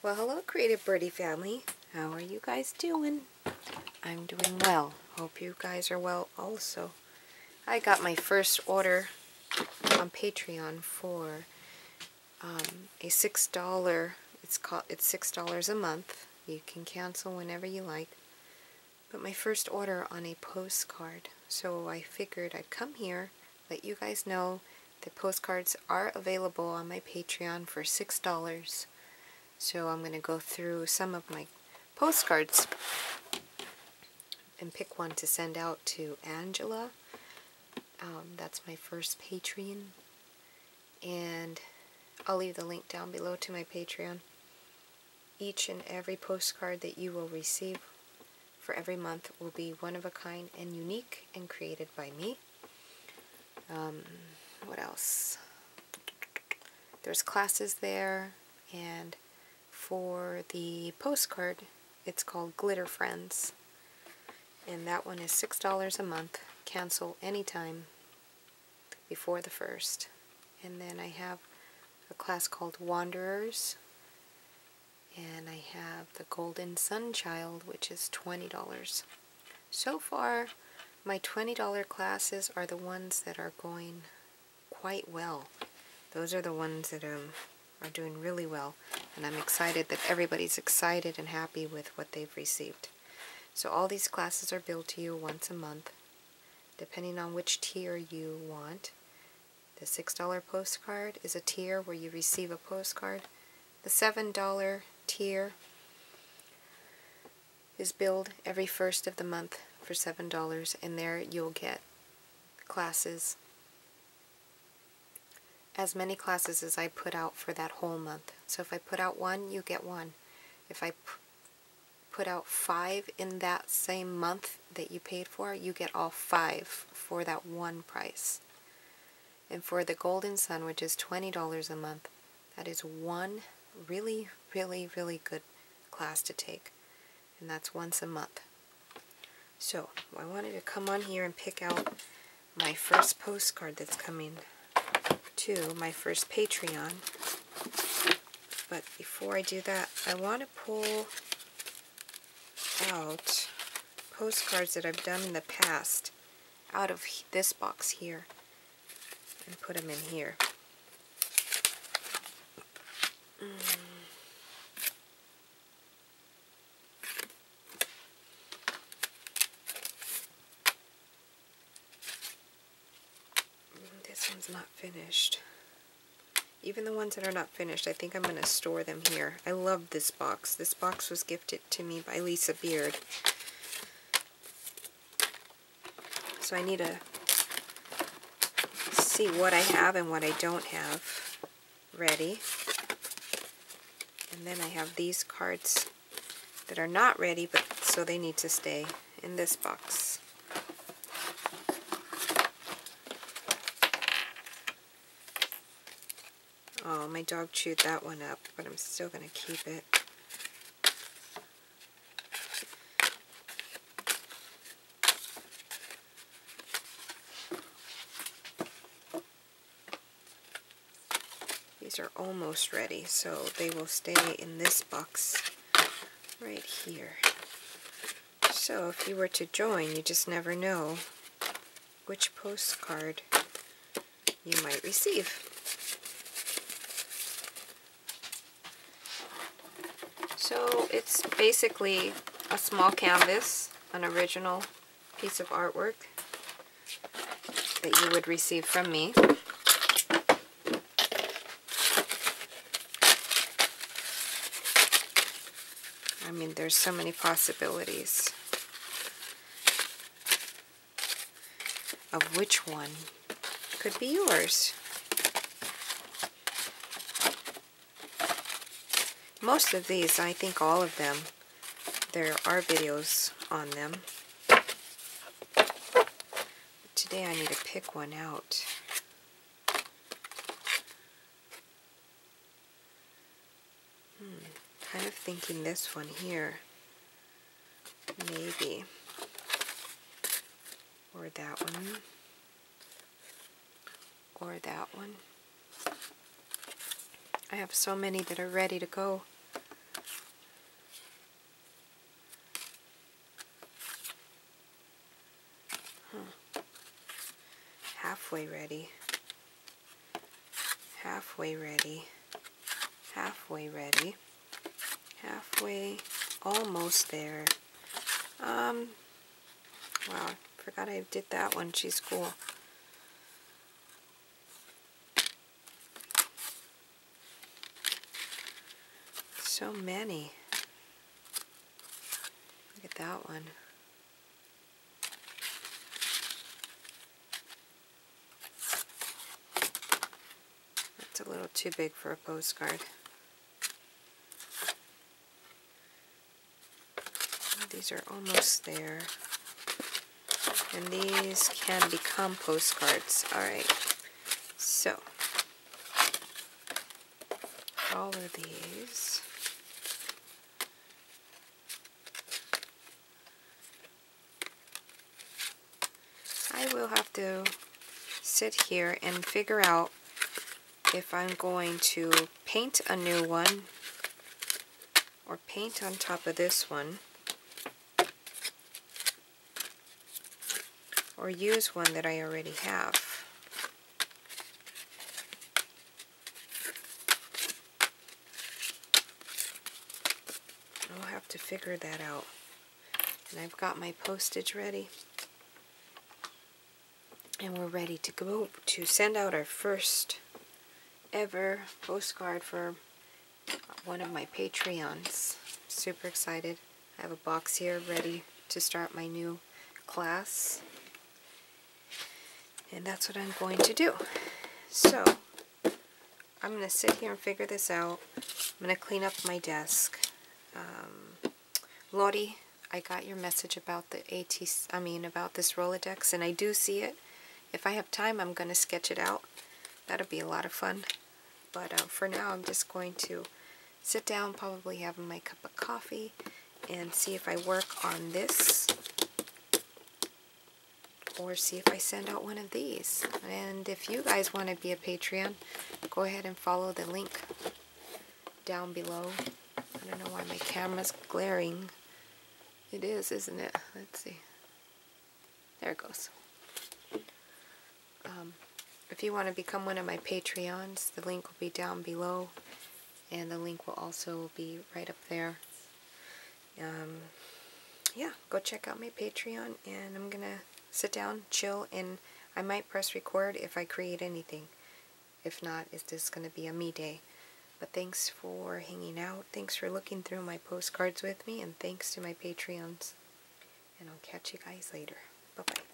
Well, hello Creative Birdie family. How are you guys doing? I'm doing well. Hope you guys are well also. I got my first order on Patreon for a $6. It's $6 a month. You can cancel whenever you like. But my first order on a postcard. So I figured I'd come here, let you guys know that postcards are available on my Patreon for $6. So I'm going to go through some of my postcards and pick one to send out to Angela. That's my first Patreon. And I'll leave the link down below to my Patreon. Each and every postcard that you will receive for every month will be one of a kind and unique and created by me. What else? There's classes there, and for the postcard, it's called Glitter Friends, and that one is $6 a month. Cancel anytime before the 1st. And then I have a class called Wanderers, and I have the Golden Sunchild, which is $20. So far, my $20 classes are the ones that are going quite well. Those are the ones that are doing really well, and I'm excited that everybody's excited and happy with what they've received. So all these classes are billed to you once a month, depending on which tier you want. The $6 postcard is a tier where you receive a postcard. The $7 tier is billed every 1st of the month for $7, and there you'll get classes, as many classes as I put out for that whole month. So if I put out one, you get one. If I put out 5 in that same month that you paid for, you get all 5 for that one price. And for the Golden Sun, which is $20 a month, that is one really, really, really good class to take. And that's once a month. So I wanted to come on here and pick out my first postcard that's coming to my first Patreon. But before I do that, I want to pull out postcards that I've done in the past out of this box here and put them in here. This one's not finished. Even the ones that are not finished, I think I'm going to store them here. I love this box. This box was gifted to me by Lisa Beard. So I need to see what I have and what I don't have ready. And then I have these cards that are not ready, but so they need to stay in this box. Oh, my dog chewed that one up, but I'm still going to keep it. These are almost ready, so they will stay in this box right here. So if you were to join, you just never know which postcard you might receive. So it's basically a small canvas, an original piece of artwork that you would receive from me. I mean, there's so many possibilities of which one could be yours. Most of these, I think all of them, there are videos on them. But today I need to pick one out. Kind of thinking this one here, maybe, or that one, or that one. I have so many that are ready to go. halfway ready, halfway ready, halfway ready, halfway, almost there. Wow, I forgot I did that one. She's cool. So many. Look at that one. That's a little too big for a postcard. These are almost there. And these can become postcards. Alright, so all of these. I will have to sit here and figure out if I'm going to paint a new one or paint on top of this one, or use one that I already have. I'll have to figure that out. And I've got my postage ready. And we're ready to go to send out our first ever postcard for one of my Patreons. Super excited. I have a box here ready to start my new class. And that's what I'm going to do. So, I'm going to sit here and figure this out. I'm going to clean up my desk. Lottie, I got your message about the about this Rolodex, and I do see it. If I have time, I'm going to sketch it out. That'll be a lot of fun. But for now, I'm just going to sit down, probably have my cup of coffee, and see if I work on this, or see if I send out one of these. And if you guys want to be a Patreon, go ahead and follow the link down below. I don't know why my camera's glaring. It is, isn't it? Let's see. There it goes. If you want to become one of my Patreons, the link will be down below, and the link will also be right up there. Yeah, go check out my Patreon, and I'm gonna sit down, chill, and I might press record if I create anything. If not, it's just gonna be a me day. But thanks for hanging out, thanks for looking through my postcards with me, and thanks to my Patreons. And I'll catch you guys later. Bye-bye.